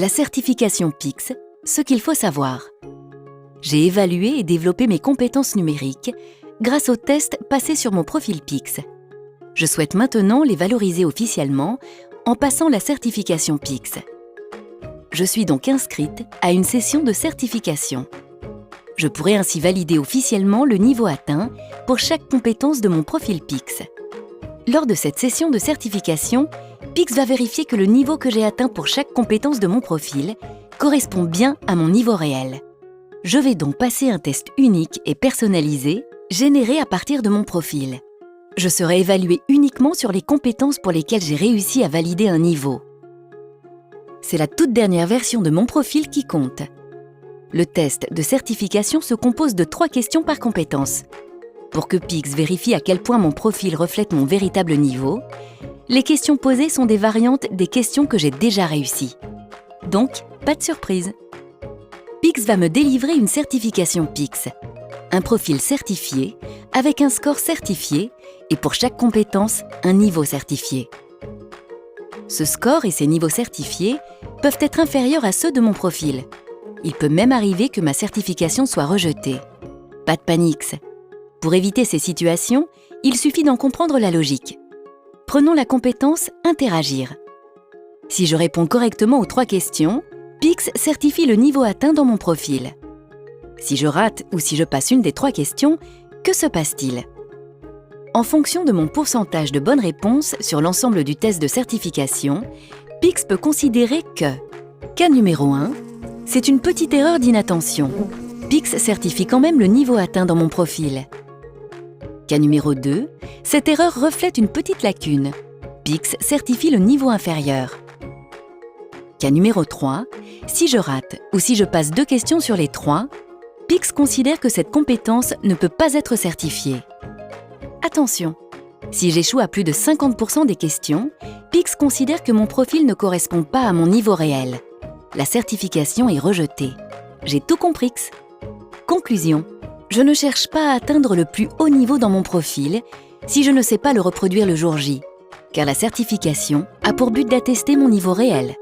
La certification PICS, ce qu'il faut savoir. J'ai évalué et développé mes compétences numériques grâce aux tests passés sur mon profil PICS. Je souhaite maintenant les valoriser officiellement en passant la certification PICS. Je suis donc inscrite à une session de certification. Je pourrai ainsi valider officiellement le niveau atteint pour chaque compétence de mon profil PICS. Lors de cette session de certification, PICS va vérifier que le niveau que j'ai atteint pour chaque compétence de mon profil correspond bien à mon niveau réel. Je vais donc passer un test unique et personnalisé, généré à partir de mon profil. Je serai évaluée uniquement sur les compétences pour lesquelles j'ai réussi à valider un niveau. C'est la toute dernière version de mon profil qui compte. Le test de certification se compose de 3 questions par compétence. Pour que PICS vérifie à quel point mon profil reflète mon véritable niveau, les questions posées sont des variantes des questions que j'ai déjà réussies. Donc, pas de surprise. PICS va me délivrer une certification PICS, un profil certifié avec un score certifié et pour chaque compétence, un niveau certifié. Ce score et ces niveaux certifiés peuvent être inférieurs à ceux de mon profil. Il peut même arriver que ma certification soit rejetée. Pas de panique. Pour éviter ces situations, il suffit d'en comprendre la logique. Prenons la compétence « Interagir ». Si je réponds correctement aux 3 questions, PICS certifie le niveau atteint dans mon profil. Si je rate ou si je passe une des 3 questions, que se passe-t-il? En fonction de mon pourcentage de bonnes réponses sur l'ensemble du test de certification, PICS peut considérer que cas numéro 1, c'est une petite erreur d'inattention. PICS certifie quand même le niveau atteint dans mon profil. Cas numéro 2, cette erreur reflète une petite lacune. PICS certifie le niveau inférieur. Cas numéro 3, si je rate ou si je passe 2 questions sur les 3, PICS considère que cette compétence ne peut pas être certifiée. Attention, si j'échoue à plus de 50% des questions, PICS considère que mon profil ne correspond pas à mon niveau réel. La certification est rejetée. J'ai tout compris. Conclusion. Je ne cherche pas à atteindre le plus haut niveau dans mon profil si je ne sais pas le reproduire le jour J, car la certification a pour but d'attester mon niveau réel.